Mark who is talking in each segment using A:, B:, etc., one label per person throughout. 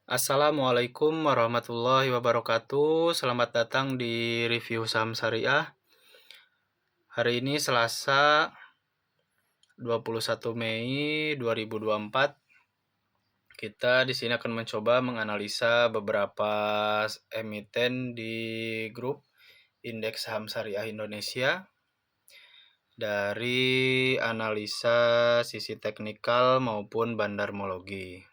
A: Assalamualaikum warahmatullahi wabarakatuh. Selamat datang di review saham syariah. Hari ini Selasa 21 Mei 2024. Kita di sini akan mencoba menganalisa beberapa emiten di grup indeks saham syariah Indonesia dari analisa sisi teknikal maupun bandarmologi.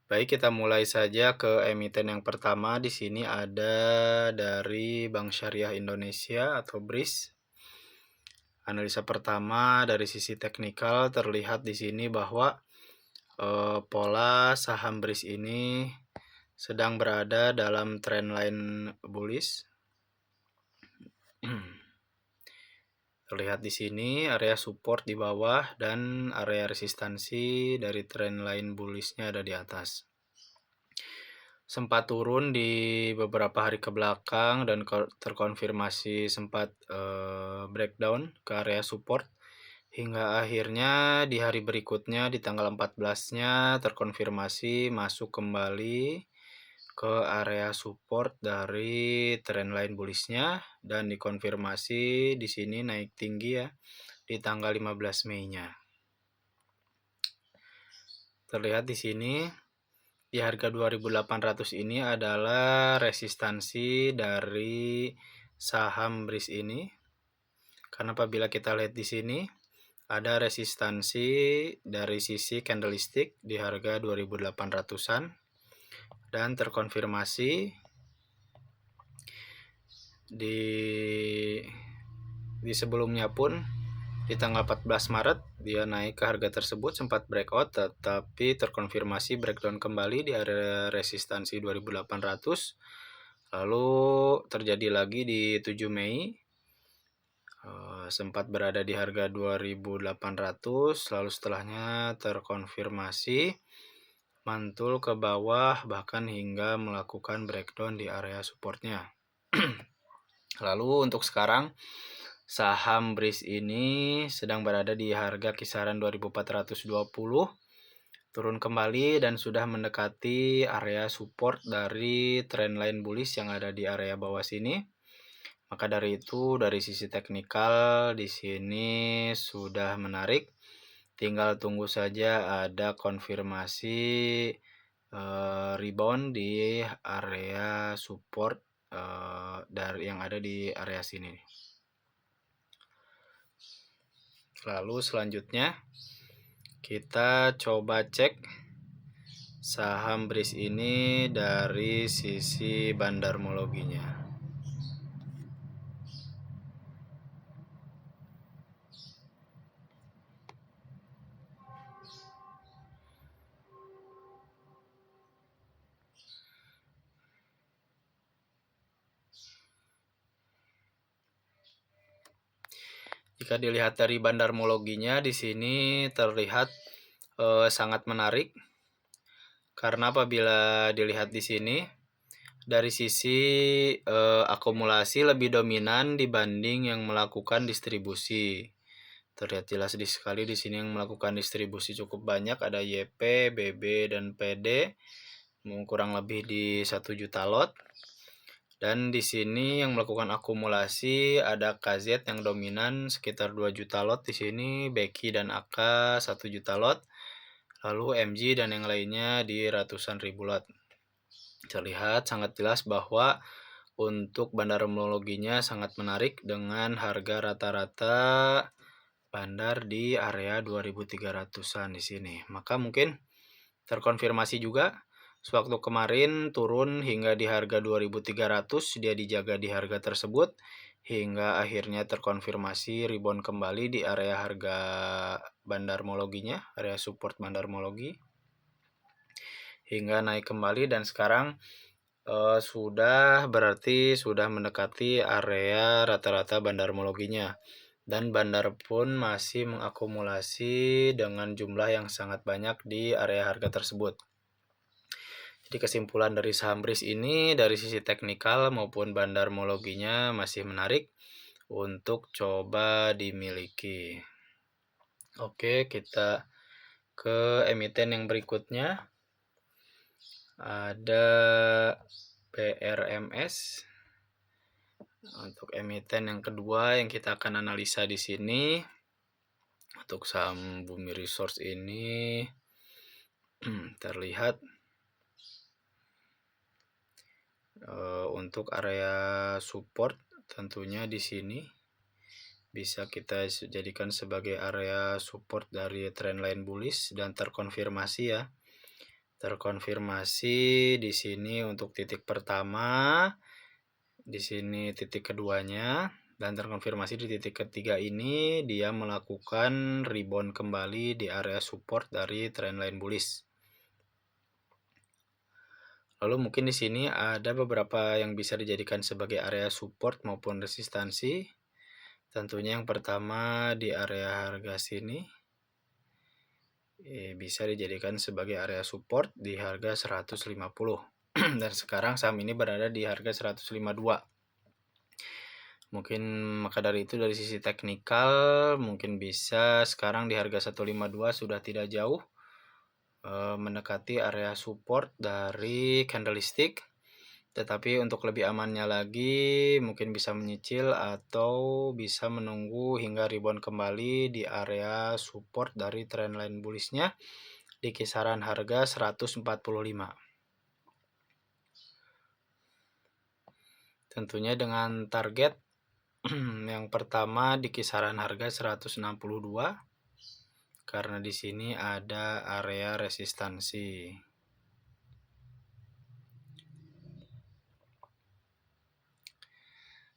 A: Baik, kita mulai saja ke emiten yang pertama. Di sini ada dari Bank Syariah Indonesia atau BRIS. Analisa pertama dari sisi teknikal terlihat di sini bahwa pola saham BRIS ini sedang berada dalam trendline bullish. Terlihat di sini area support di bawah dan area resistansi dari trendline bullishnya ada di atas. Sempat turun di beberapa hari ke belakang dan terkonfirmasi sempat breakdown ke area support hingga akhirnya di hari berikutnya di tanggal 14-nya terkonfirmasi masuk kembali ke area support dari trendline bullishnya dan dikonfirmasi di sini naik tinggi ya di tanggal 15 Mei-nya. Terlihat di sini di harga 2.800 ini adalah resistansi dari saham BRIS ini. Karena apabila kita lihat di sini ada resistansi dari sisi candlestick di harga 2.800-an dan terkonfirmasi di sebelumnya pun di tanggal 14 Maret dia naik ke harga tersebut sempat breakout tetapi terkonfirmasi breakdown kembali di area resistansi 2.800. Lalu terjadi lagi di 7 Mei sempat berada di harga 2.800 lalu setelahnya terkonfirmasi mantul ke bawah bahkan hingga melakukan breakdown di area supportnya. Lalu untuk sekarang saham BRIS ini sedang berada di harga kisaran 2.420, turun kembali dan sudah mendekati area support dari trendline bullish yang ada di area bawah sini. Maka dari itu dari sisi teknikal di sini sudah menarik. Tinggal tunggu saja ada konfirmasi rebound di area support dari yang ada di area sini. Lalu selanjutnya kita coba cek saham BRIS ini dari sisi bandarmologinya. Jika dilihat dari bandarmologinya di sini terlihat sangat menarik. Karena apabila dilihat di sini dari sisi akumulasi lebih dominan dibanding yang melakukan distribusi. Terlihat jelas sekali di sini yang melakukan distribusi cukup banyak, ada YP, BB dan PD kurang lebih di 1 juta lot. Dan di sini yang melakukan akumulasi ada KZ yang dominan sekitar 2 juta lot di sini, Beki dan AK 1 juta lot. Lalu MG dan yang lainnya di ratusan ribu lot. Terlihat sangat jelas bahwa untuk bandarmologinya sangat menarik dengan harga rata-rata bandar di area 2.300-an di sini. Maka mungkin terkonfirmasi juga sewaktu kemarin turun hingga di harga 2.300, dia dijaga di harga tersebut hingga akhirnya terkonfirmasi rebound kembali di area harga bandarmologinya, area support bandarmologi hingga naik kembali dan sekarang sudah mendekati area rata-rata bandarmologinya dan bandar pun masih mengakumulasi dengan jumlah yang sangat banyak di area harga tersebut. Jadi kesimpulan dari saham BRIS ini dari sisi teknikal maupun bandarmologinya masih menarik untuk coba dimiliki. Oke, kita ke emiten yang berikutnya. Ada BRMS. Untuk emiten yang kedua yang kita akan analisa di sini, untuk saham Bumi Resource ini terlihat untuk area support tentunya di sini bisa kita jadikan sebagai area support dari trendline bullish dan terkonfirmasi ya. Terkonfirmasi di sini untuk titik pertama, di sini titik keduanya, dan terkonfirmasi di titik ketiga ini dia melakukan rebound kembali di area support dari trendline bullish. Lalu mungkin di sini ada beberapa yang bisa dijadikan sebagai area support maupun resistansi. Tentunya yang pertama di area harga sini bisa dijadikan sebagai area support di harga 150. Dan sekarang saham ini berada di harga 152. Mungkin maka dari itu dari sisi teknikal mungkin bisa sekarang di harga 152 sudah tidak jauh mendekati area support dari candlestick. Tetapi untuk lebih amannya lagi mungkin bisa menyicil atau bisa menunggu hingga rebound kembali di area support dari trendline bullishnya di kisaran harga 145. Tentunya dengan target yang pertama di kisaran harga 162 karena di sini ada area resistansi.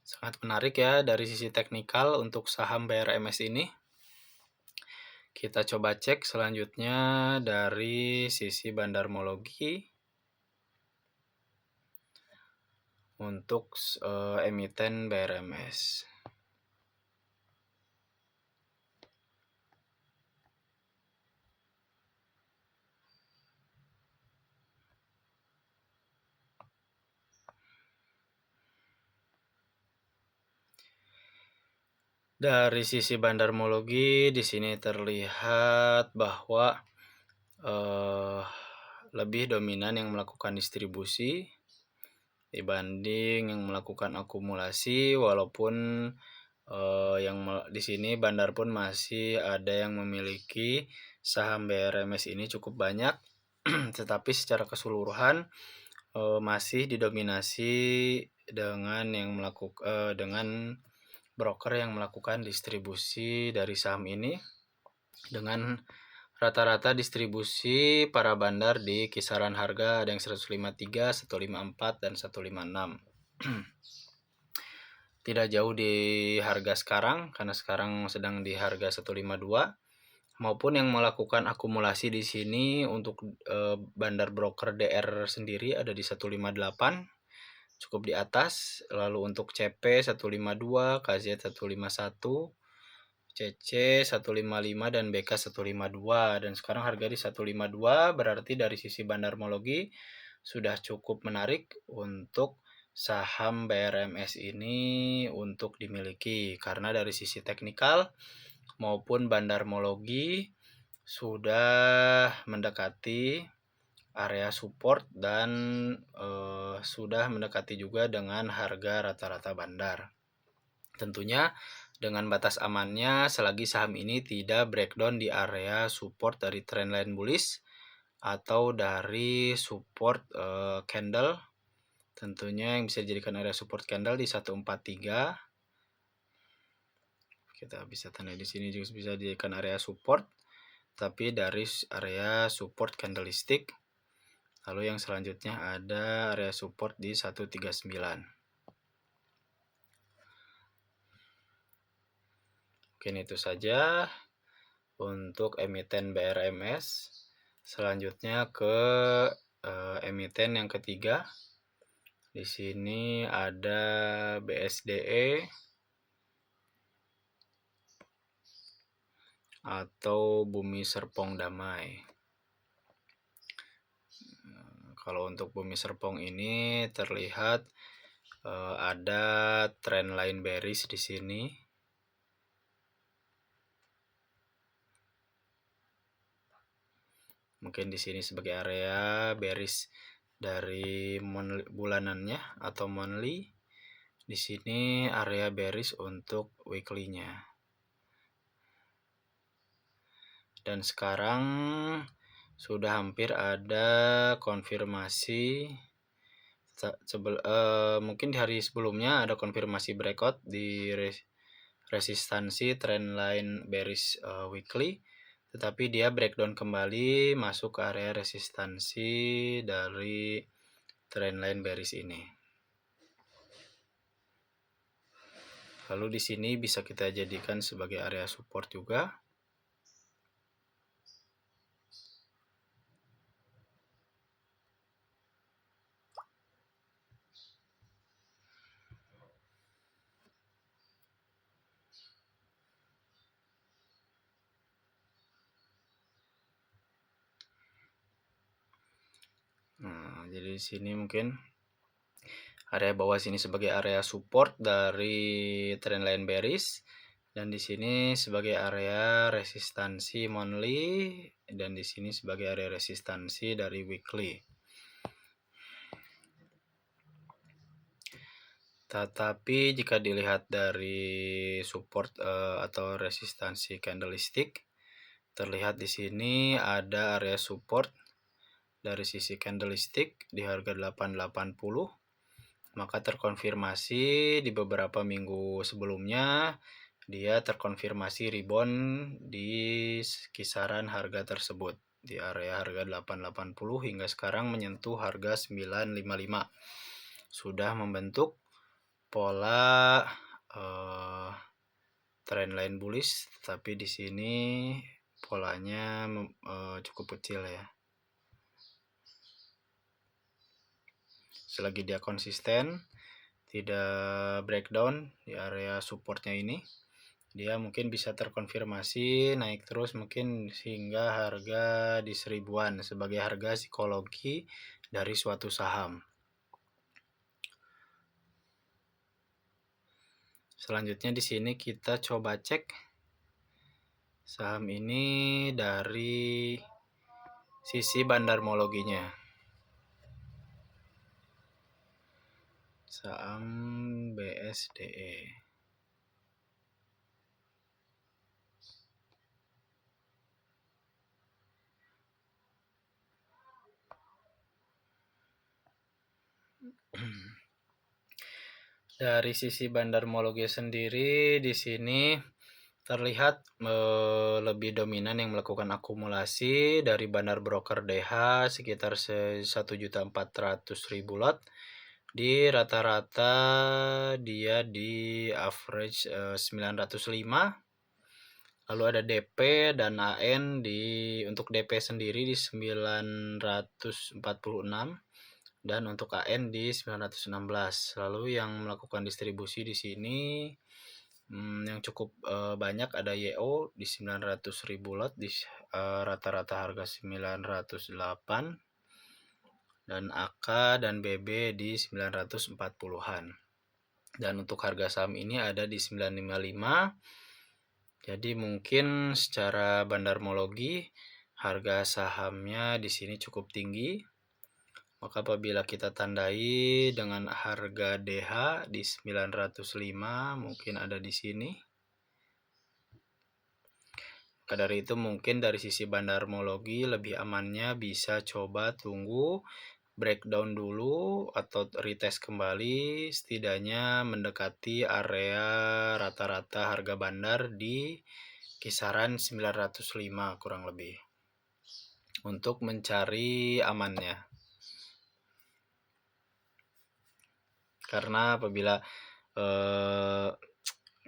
A: Sangat menarik ya dari sisi teknikal untuk saham BRMS ini. Kita coba cek selanjutnya dari sisi bandarmologi untuk emiten BRMS. Dari sisi bandarmologi di sini terlihat bahwa lebih dominan yang melakukan distribusi dibanding yang melakukan akumulasi, walaupun di sini bandar pun masih ada yang memiliki saham BRMS ini cukup banyak, tetapi secara keseluruhan masih didominasi dengan dengan broker yang melakukan distribusi dari saham ini dengan rata-rata distribusi para bandar di kisaran harga ada yang 153, 154 dan 156. Tidak jauh di harga sekarang karena sekarang sedang di harga 152 maupun yang melakukan akumulasi di sini untuk bandar broker DR sendiri ada di 158 cukup di atas. Lalu untuk CP 152, KZ 151, CC 155 dan BK 152 dan sekarang harga di 152 berarti dari sisi bandarmologi sudah cukup menarik untuk saham BRMS ini untuk dimiliki karena dari sisi teknikal maupun bandarmologi sudah mendekati area support dan sudah mendekati juga dengan harga rata-rata bandar. Tentunya dengan batas amannya selagi saham ini tidak breakdown di area support dari trendline bullish atau dari support candle. Tentunya yang bisa dijadikan area support candle di 143. Kita bisa tanda di sini juga bisa dijadikan area support tapi dari area support candlestick. Lalu yang selanjutnya ada area support di 139. Mungkin itu saja untuk emiten BRMS. Selanjutnya ke emiten yang ketiga. Di sini ada BSDE atau Bumi Serpong Damai. Kalau untuk Bumi Serpong ini terlihat ada trendline bearish di sini. mungkin di sini sebagai area bearish dari bulanannya atau monthly. Di sini area bearish untuk weekly-nya. Dan sekarang sudah hampir ada konfirmasi. Mungkin di hari sebelumnya ada konfirmasi breakout di resistansi trendline bearish weekly, tetapi dia breakdown kembali masuk ke area resistansi dari trendline bearish ini. Lalu di sini bisa kita jadikan sebagai area support juga. Nah, jadi di sini mungkin area bawah sini sebagai area support dari trendline bearish, dan di sini sebagai area resistansi monthly, dan di sini sebagai area resistansi dari weekly. Tetapi jika dilihat dari support atau resistansi candlestick, terlihat di sini ada area support dari sisi candlestick di harga 880. Maka terkonfirmasi di beberapa minggu sebelumnya dia terkonfirmasi rebound di kisaran harga tersebut di area harga 880 hingga sekarang menyentuh harga 955. Sudah membentuk pola trendline bullish, tapi di sini polanya cukup kecil ya. Selagi dia konsisten, tidak breakdown di area supportnya ini, dia mungkin bisa terkonfirmasi naik terus mungkin hingga harga di 1000-an sebagai harga psikologi dari suatu saham. Selanjutnya di sini kita coba cek saham ini dari sisi bandarmologinya. Saham BSDE. Dari sisi bandarmologi sendiri di sini terlihat lebih dominan yang melakukan akumulasi dari bandar broker DH sekitar 1.400.000 lot. Di rata-rata dia di average 905. Lalu ada DP dan AN untuk DP sendiri di 946 dan untuk AN di 916. Lalu yang melakukan distribusi di sini yang cukup banyak ada YO di 900.000 lot di rata-rata harga 908, dan AK dan BB di 940-an. Dan untuk harga saham ini ada di 955. Jadi mungkin secara bandarmologi harga sahamnya di sini cukup tinggi. Maka apabila kita tandai dengan harga DH di 905 mungkin ada di sini. Maka dari itu mungkin dari sisi bandarmologi lebih amannya bisa coba tunggu breakdown dulu atau retest kembali setidaknya mendekati area rata-rata harga bandar di kisaran 905 kurang lebih untuk mencari amannya. Karena apabila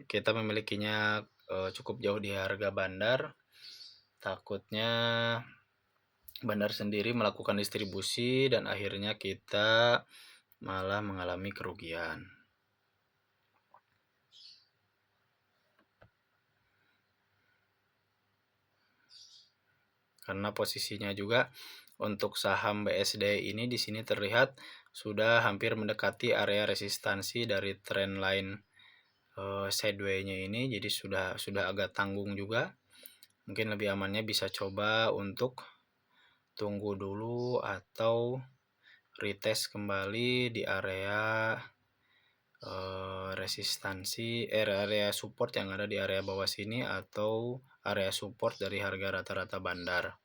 A: kita memilikinya cukup jauh di harga bandar, takutnya bandar sendiri melakukan distribusi dan akhirnya kita malah mengalami kerugian. Karena posisinya juga untuk saham BSD ini di sini terlihat sudah hampir mendekati area resistansi dari trendline sideway-nya ini, jadi sudah agak tanggung juga. Mungkin lebih amannya bisa coba untuk tunggu dulu atau retest kembali di area area support yang ada di area bawah sini atau area support dari harga rata-rata bandar.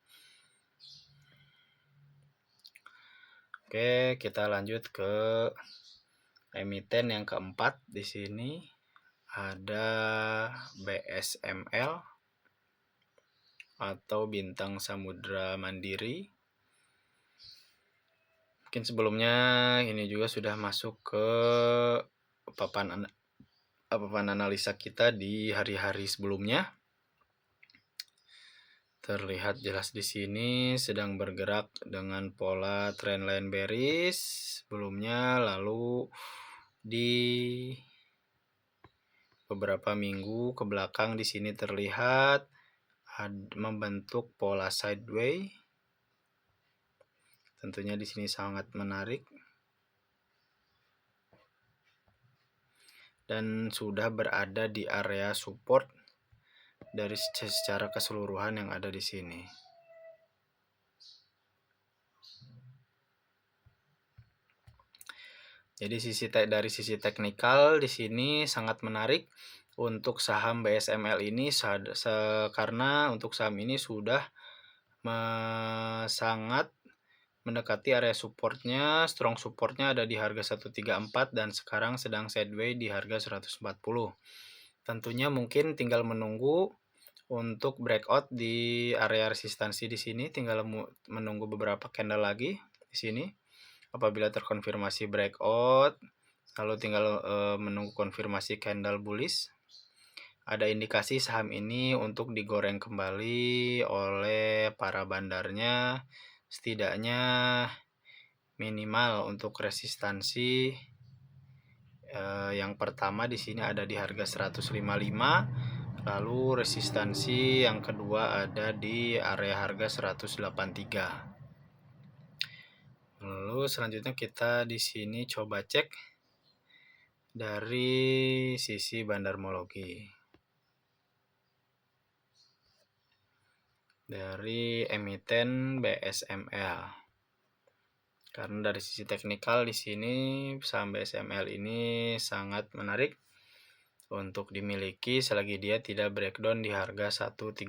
A: Oke, kita lanjut ke emiten yang keempat. Di sini ada BSML atau Bintang Samudra Mandiri. Mungkin sebelumnya ini juga sudah masuk ke papan analisa kita di hari-hari sebelumnya. Terlihat jelas di sini sedang bergerak dengan pola trendline bearish sebelumnya, lalu di beberapa minggu ke belakang di sini terlihat membentuk pola sideways. Tentunya di sini sangat menarik dan sudah berada di area support dari secara keseluruhan yang ada di sini. Jadi dari sisi teknikal di sini sangat menarik untuk saham BSML ini karena untuk saham ini sudah sangat mendekati area supportnya. Strong supportnya ada di harga 134 dan sekarang sedang sideways di harga 140. Tentunya mungkin tinggal menunggu untuk breakout di area resistansi di sini, tinggal menunggu beberapa candle lagi di sini. Apabila terkonfirmasi breakout, lalu tinggal menunggu konfirmasi candle bullish. Ada indikasi saham ini untuk digoreng kembali oleh para bandarnya, setidaknya minimal untuk resistansi yang pertama di sini ada di harga 155, lalu resistansi yang kedua ada di area harga 183. Lalu selanjutnya kita di sini coba cek dari sisi bandarmologi. Dari emiten BSML. Karena dari sisi teknikal di sini saham BSML ini sangat menarik untuk dimiliki selagi dia tidak breakdown di harga 134.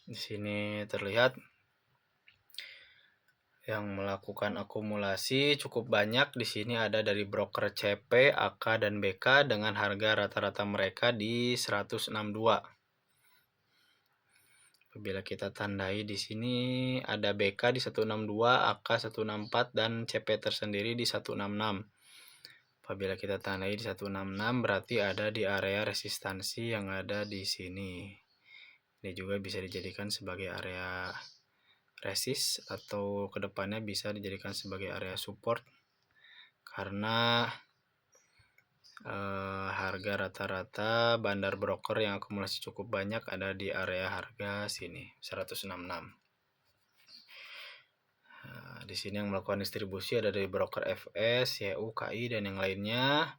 A: Di sini terlihat yang melakukan akumulasi cukup banyak. Di sini ada dari broker CP, AK, dan BK dengan harga rata-rata mereka di 162. Apabila kita tandai di sini ada BK di 162, AK 164, dan CP tersendiri di 166. Apabila kita tandai di 166 berarti ada di area resistansi yang ada di sini. Ini juga bisa dijadikan sebagai area resist atau kedepannya bisa dijadikan sebagai area support karena harga rata-rata bandar broker yang akumulasi cukup banyak ada di area harga sini 166. Di sini yang melakukan distribusi ada dari broker FS, YU, KI, dan yang lainnya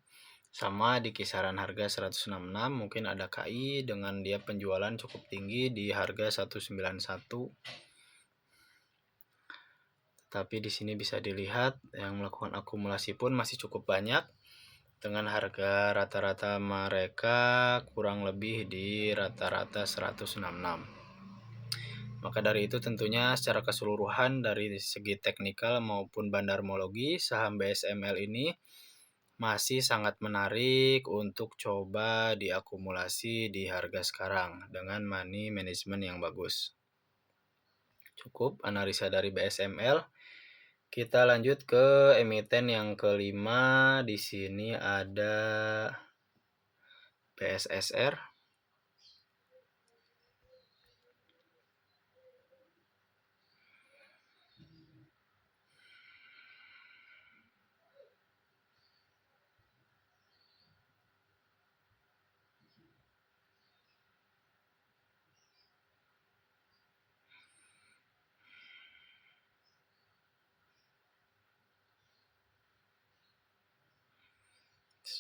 A: sama di kisaran harga 166. Mungkin ada KI dengan dia penjualan cukup tinggi di harga 191. Tapi di sini bisa dilihat yang melakukan akumulasi pun masih cukup banyak dengan harga rata-rata mereka kurang lebih di rata-rata 166. Maka dari itu tentunya secara keseluruhan dari segi teknikal maupun bandarmologi saham BSML ini masih sangat menarik untuk coba diakumulasi di harga sekarang dengan money management yang bagus. Cukup analisa dari BSML. Kita lanjut ke emiten yang kelima. Di sini ada PSSR.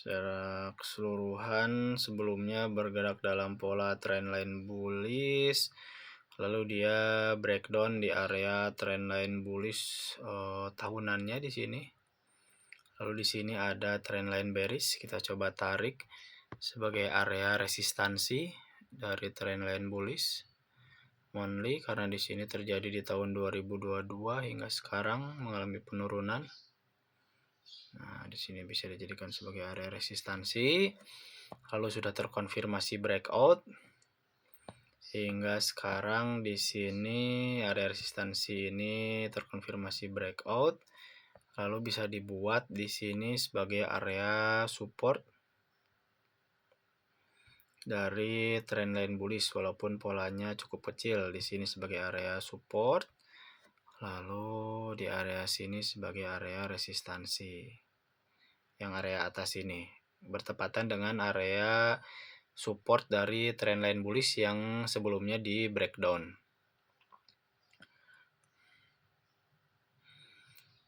A: Secara keseluruhan sebelumnya bergerak dalam pola trendline bullish, lalu dia breakdown di area trendline bullish tahunannya di sini. Lalu di sini ada trendline bearish, kita coba tarik sebagai area resistansi dari trendline bullish monthly, karena di sini terjadi di tahun 2022 hingga sekarang mengalami penurunan. Nah, di sini bisa dijadikan sebagai area resistansi. Lalu sudah terkonfirmasi breakout hingga sekarang di sini area resistansi ini terkonfirmasi breakout. Lalu bisa dibuat di sini sebagai area support dari trendline bullish, walaupun polanya cukup kecil. Di sini sebagai area support, lalu di area sini sebagai area resistansi. Yang area atas ini bertepatan dengan area support dari trendline bullish yang sebelumnya di breakdown.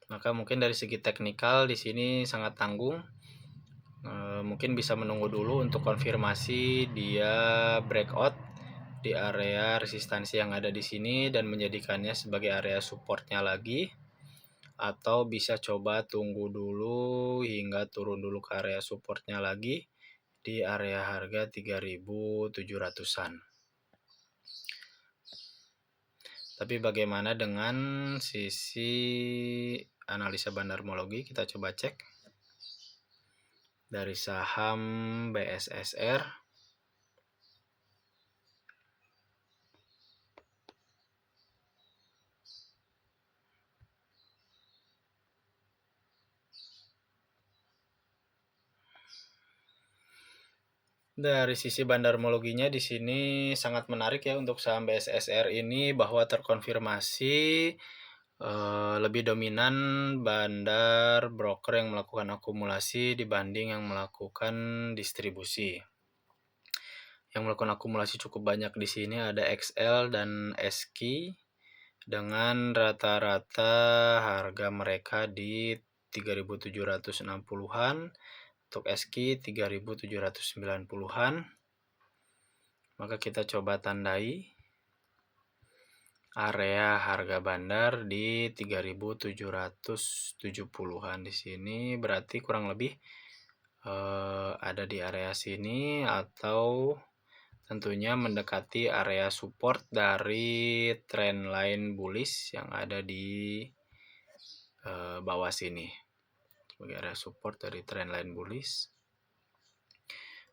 A: Maka mungkin dari segi teknikal di sini sangat tanggung. Mungkin bisa menunggu dulu untuk konfirmasi dia breakout di area resistansi yang ada di sini dan menjadikannya sebagai area supportnya lagi, atau bisa coba tunggu dulu hingga turun dulu ke area supportnya lagi di area harga 3.700-an. Tapi bagaimana dengan sisi analisa bandarmologi? Kita coba cek dari saham BSSR. Dari sisi bandarmologinya di sini sangat menarik ya untuk saham BSSR ini, bahwa terkonfirmasi lebih dominan bandar broker yang melakukan akumulasi dibanding yang melakukan distribusi. Yang melakukan akumulasi cukup banyak di sini ada XL dan SQ dengan rata-rata harga mereka di 3.760-an. Untuk SQ 3.790-an. Maka kita coba tandai area harga bandar di 3.770-an di sini, berarti kurang lebih ada di area sini, atau tentunya mendekati area support dari trendline bullish yang ada di bawah sini, sebagai area support dari trendline bullish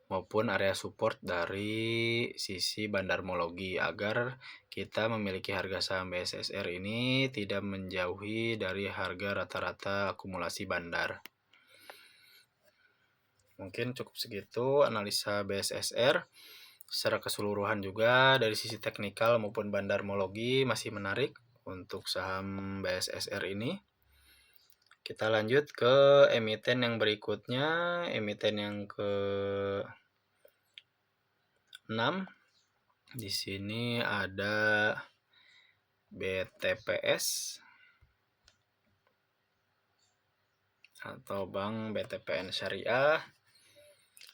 A: maupun area support dari sisi bandarmologi, agar kita memiliki harga saham BSSR ini tidak menjauhi dari harga rata-rata akumulasi bandar. Mungkin cukup segitu analisa BSSR. Secara keseluruhan juga dari sisi teknikal maupun bandarmologi masih menarik untuk saham BSSR ini. Kita lanjut ke emiten yang berikutnya, emiten yang ke-6. Di sini ada BTPS atau Bank BTPN Syariah.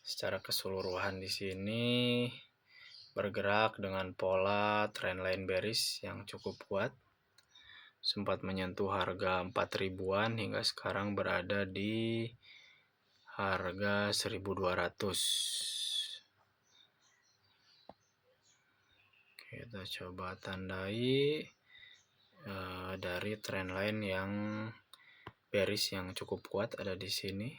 A: Secara keseluruhan di sini bergerak dengan pola trendline bearish yang cukup kuat. Sempat menyentuh harga 4.000-an hingga sekarang berada di harga 1.200. Kita coba tandai dari trendline yang bearish yang cukup kuat ada di sini.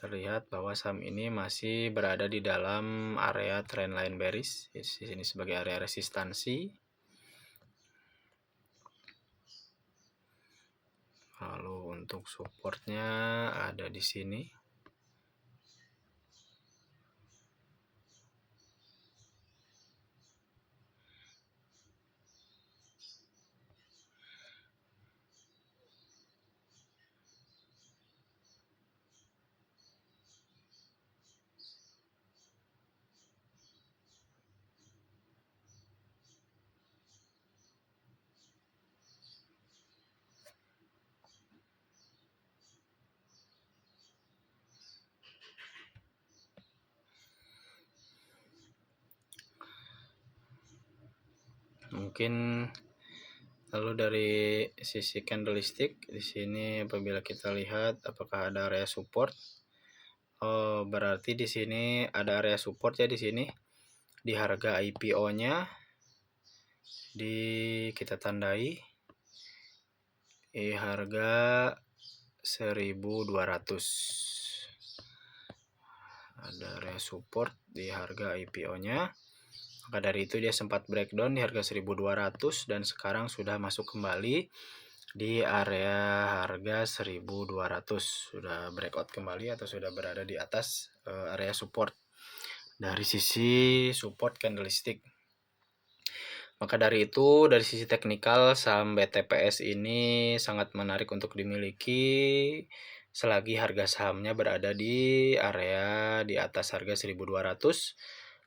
A: Terlihat bahwa saham ini masih berada di dalam area trendline bearish. Di sini sebagai area resistansi. Lalu untuk supportnya ada di sini. mungkin lalu dari sisi candlestick di sini apabila kita lihat apakah ada area support. Oh, berarti di sini ada area support ya di sini di harga IPO-nya kita tandai di harga 1.200. Ada area support di harga IPO-nya. Maka dari itu dia sempat breakdown di harga 1.200 dan sekarang sudah masuk kembali di area harga 1.200. Sudah breakout kembali atau sudah berada di atas area support dari sisi support candlestick. Maka dari itu dari sisi teknikal saham BTPS ini sangat menarik untuk dimiliki selagi harga sahamnya berada di area di atas harga 1.200.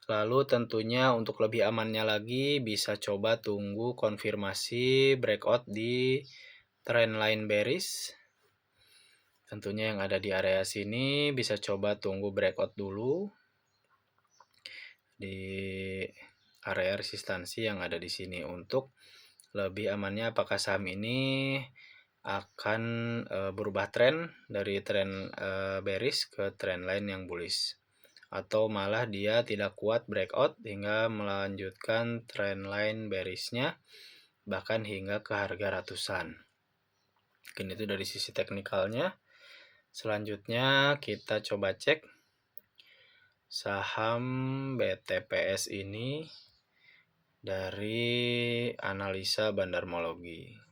A: Lalu tentunya untuk lebih amannya lagi bisa coba tunggu konfirmasi breakout di trendline bearish. Tentunya yang ada di area sini bisa coba tunggu breakout dulu di area resistansi yang ada di sini untuk lebih amannya apakah saham ini akan berubah tren dari tren bearish ke trend line yang bullish atau malah dia tidak kuat breakout hingga melanjutkan trend line bearishnya bahkan hingga ke harga ratusan. Mungkin itu dari sisi teknikalnya. Selanjutnya kita coba cek saham BTPS ini dari analisa bandarmologi.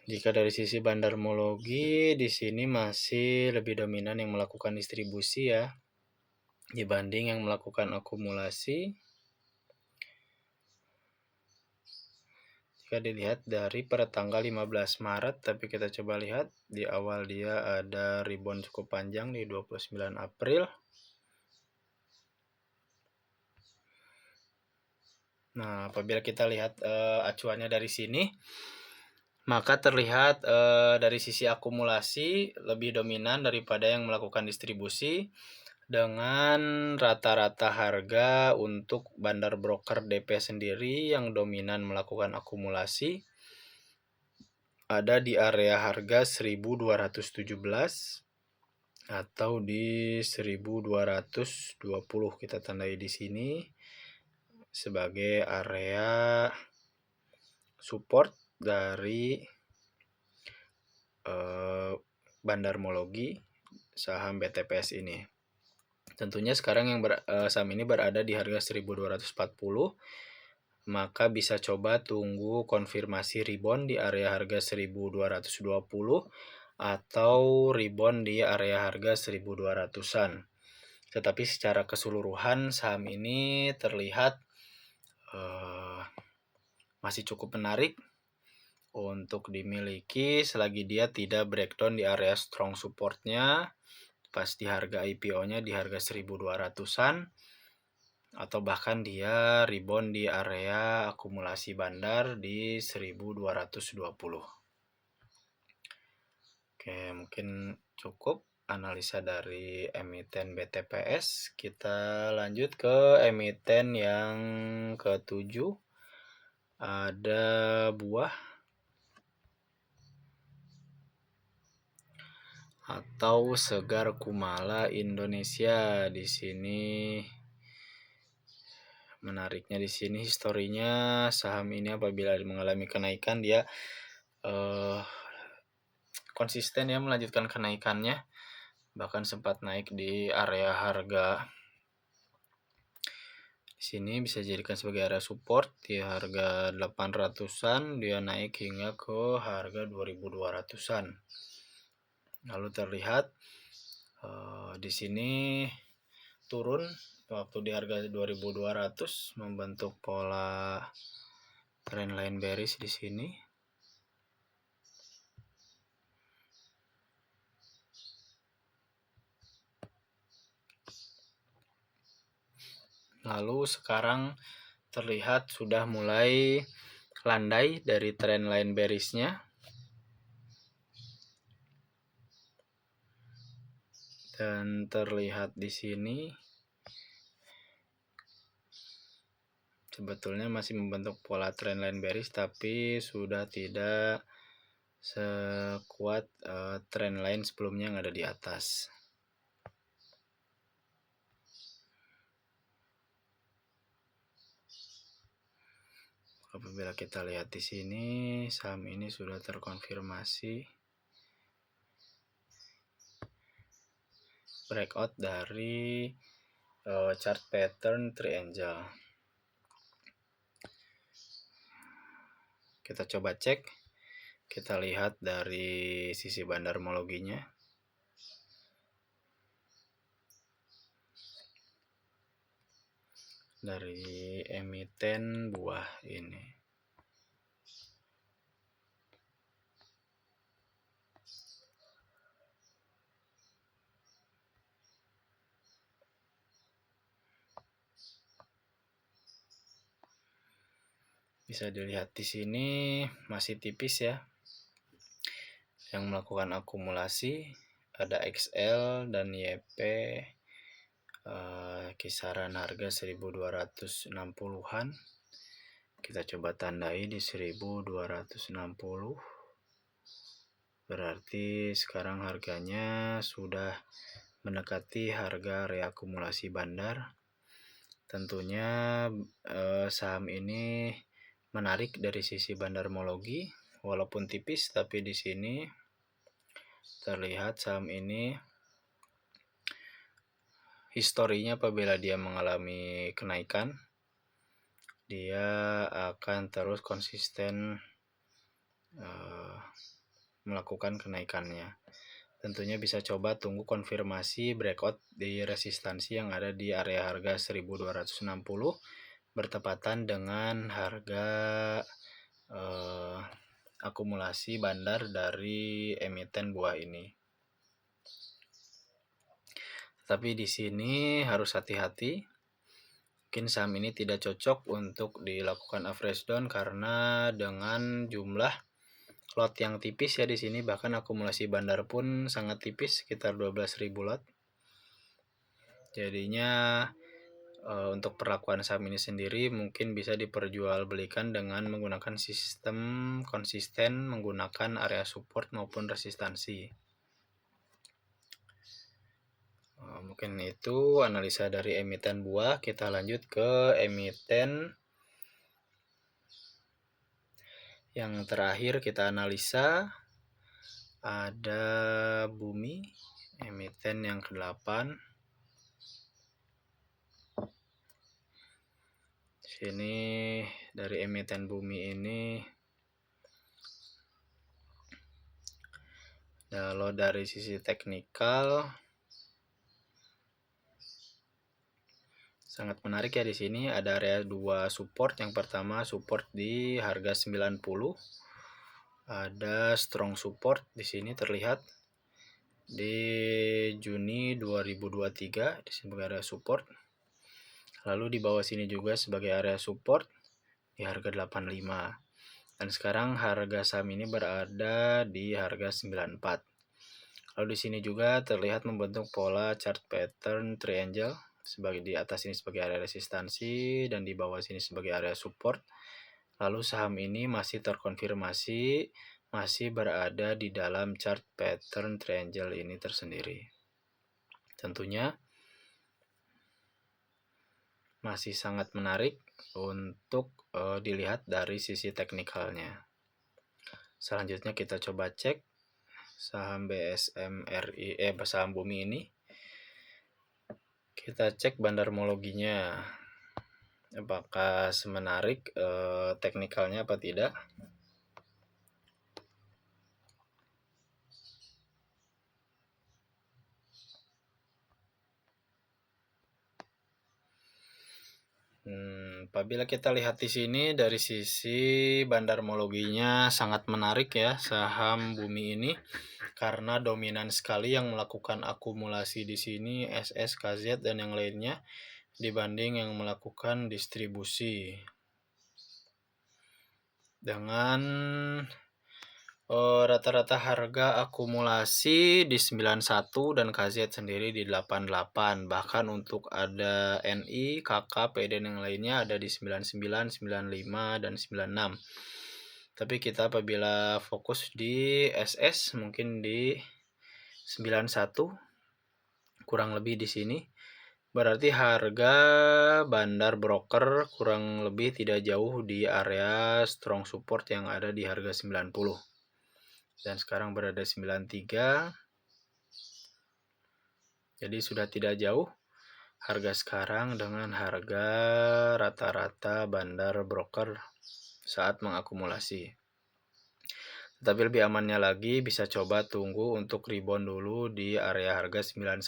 A: Jika dari sisi bandarmologi di sini masih lebih dominan yang melakukan distribusi ya dibanding yang melakukan akumulasi. Jika dilihat dari per tanggal 15 Maret, tapi kita coba lihat di awal dia ada rebound cukup panjang di 29 April. Nah, apabila kita lihat acuannya dari sini, maka terlihat dari sisi akumulasi lebih dominan daripada yang melakukan distribusi dengan rata-rata harga untuk bandar broker DP sendiri yang dominan melakukan akumulasi ada di area harga 1.217 atau di 1.220 kita tandai di sini sebagai area support dari bandarmologi saham BTPS ini. Tentunya sekarang yang saham ini berada di harga 1.240, maka bisa coba tunggu konfirmasi rebound di area harga 1.220 atau rebound di area harga 1.200-an. Tetapi secara keseluruhan saham ini terlihat masih cukup menarik untuk dimiliki selagi dia tidak breakdown di area strong supportnya pas di harga IPO-nya di harga 1.200-an atau bahkan dia rebound di area akumulasi bandar di 1.220. Oke, mungkin cukup analisa dari emiten BTPS. Kita lanjut ke emiten yang ketujuh. Ada buah atau Segar Kumala Indonesia. Di sini menariknya di sini historinya saham ini apabila mengalami kenaikan dia konsisten ya melanjutkan kenaikannya, bahkan sempat naik di area harga di sini bisa dijadikan sebagai area support di harga 800-an, dia naik hingga ke harga 2.200-an. Lalu terlihat di sini turun waktu di harga 2.200 membentuk pola trendline bearish di sini. Lalu sekarang terlihat sudah mulai landai dari trendline bearish-nya. Dan terlihat di sini sebetulnya masih membentuk pola trendline bearish, tapi sudah tidak sekuat trendline sebelumnya yang ada di atas. Apabila kita lihat di sini, saham ini sudah terkonfirmasi breakout dari chart pattern triangle. Kita coba cek, kita lihat dari sisi bandarmologinya. Dari emiten buah ini. Bisa dilihat di sini masih tipis ya. Yang melakukan akumulasi ada XL dan YP, kisaran harga 1260-an. Kita coba tandai di 1260. Berarti sekarang harganya sudah mendekati harga reakumulasi bandar. Tentunya saham ini menarik dari sisi bandarmologi, walaupun tipis, tapi di sini terlihat saham ini historinya apabila dia mengalami kenaikan, dia akan terus konsisten melakukan kenaikannya. Tentunya bisa coba tunggu konfirmasi breakout di resistansi yang ada di area harga 1260 bertepatan dengan harga akumulasi bandar dari emiten buah ini. Tapi di sini harus hati-hati. Mungkin saham ini tidak cocok untuk dilakukan average down karena dengan jumlah lot yang tipis ya di sini, bahkan akumulasi bandar pun sangat tipis, sekitar 12.000 lot. Jadinya untuk perlakuan saham ini sendiri mungkin bisa diperjualbelikan dengan menggunakan sistem konsisten menggunakan area support maupun resistansi. Mungkin itu analisa dari emiten buah. Kita lanjut ke emiten yang terakhir kita analisa. Ada Bumi, emiten yang ke-8. Sini dari emiten Bumi ini, kalau dari sisi teknikal sangat menarik ya. Di sini ada area 2 support. Yang pertama support di harga 90. Ada strong support di sini terlihat di Juni 2023 di sini sebagai area support. Lalu di bawah sini juga sebagai area support di harga 85. Dan sekarang harga saham ini berada di harga 94. Lalu di sini juga terlihat membentuk pola chart pattern triangle, sebagai di atas ini sebagai area resistansi dan di bawah sini sebagai area support. Lalu saham ini masih terkonfirmasi masih berada di dalam chart pattern triangle ini tersendiri. Tentunya masih sangat menarik untuk dilihat dari sisi teknikalnya. Selanjutnya kita coba cek saham BSMRI, saham Bumi ini. Kita cek bandarmologinya, apakah semenarik teknikalnya apa tidak. Apabila kita lihat di sini dari sisi bandarmologinya sangat menarik ya saham Bumi ini, karena dominan sekali yang melakukan akumulasi di sini SS, KZ dan yang lainnya. dibanding yang melakukan distribusi. Dengan rata-rata harga akumulasi di 91 dan KZ sendiri di 88. Bahkan untuk ada NI, KK, PD dan yang lainnya ada di 99, 95 dan 96. Tapi kita apabila fokus di SS mungkin di 91 kurang lebih di sini. Berarti harga bandar broker kurang lebih tidak jauh di area strong support yang ada di harga 90. Dan sekarang berada 93. Jadi sudah tidak jauh harga sekarang dengan harga rata-rata bandar broker saat mengakumulasi. Tapi lebih amannya lagi bisa coba tunggu untuk rebound dulu di area harga 91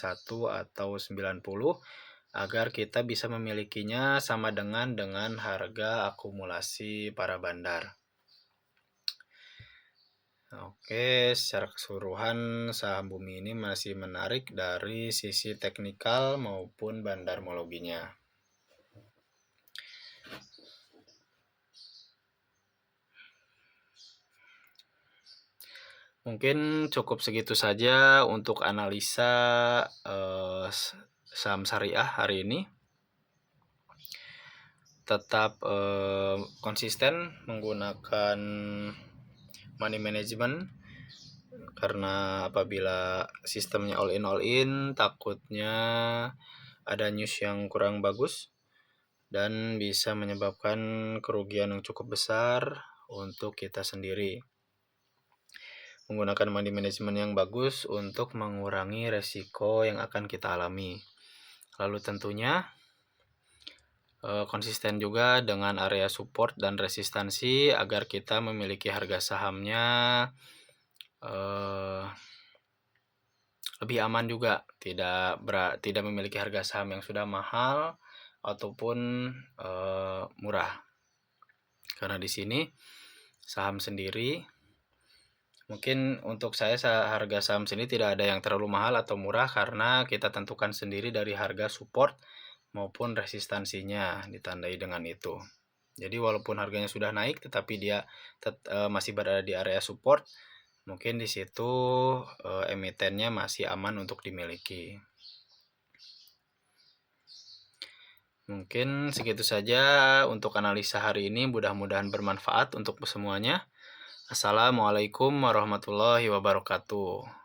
A: atau 90 agar kita bisa memilikinya sama dengan harga akumulasi para bandar. Oke, secara keseluruhan saham Bumi ini masih menarik dari sisi teknikal maupun bandarmologinya. Mungkin cukup segitu saja untuk analisa saham syariah hari ini. Tetap konsisten menggunakan money management, karena apabila sistemnya all in takutnya ada news yang kurang bagus dan bisa menyebabkan kerugian yang cukup besar untuk kita sendiri. Menggunakan money management yang bagus untuk mengurangi resiko yang akan kita alami. Lalu tentunya konsisten juga dengan area support dan resistansi agar kita memiliki harga sahamnya lebih aman juga, tidak memiliki harga saham yang sudah mahal ataupun murah. Karena di sini saham sendiri mungkin untuk saya harga saham sendiri tidak ada yang terlalu mahal atau murah karena kita tentukan sendiri dari harga support maupun resistansinya ditandai dengan itu. Jadi walaupun harganya sudah naik tetapi dia masih berada di area support, mungkin di situ emitennya masih aman untuk dimiliki. Mungkin segitu saja untuk analisa hari ini, mudah-mudahan bermanfaat untuk semuanya. Assalamualaikum warahmatullahi wabarakatuh.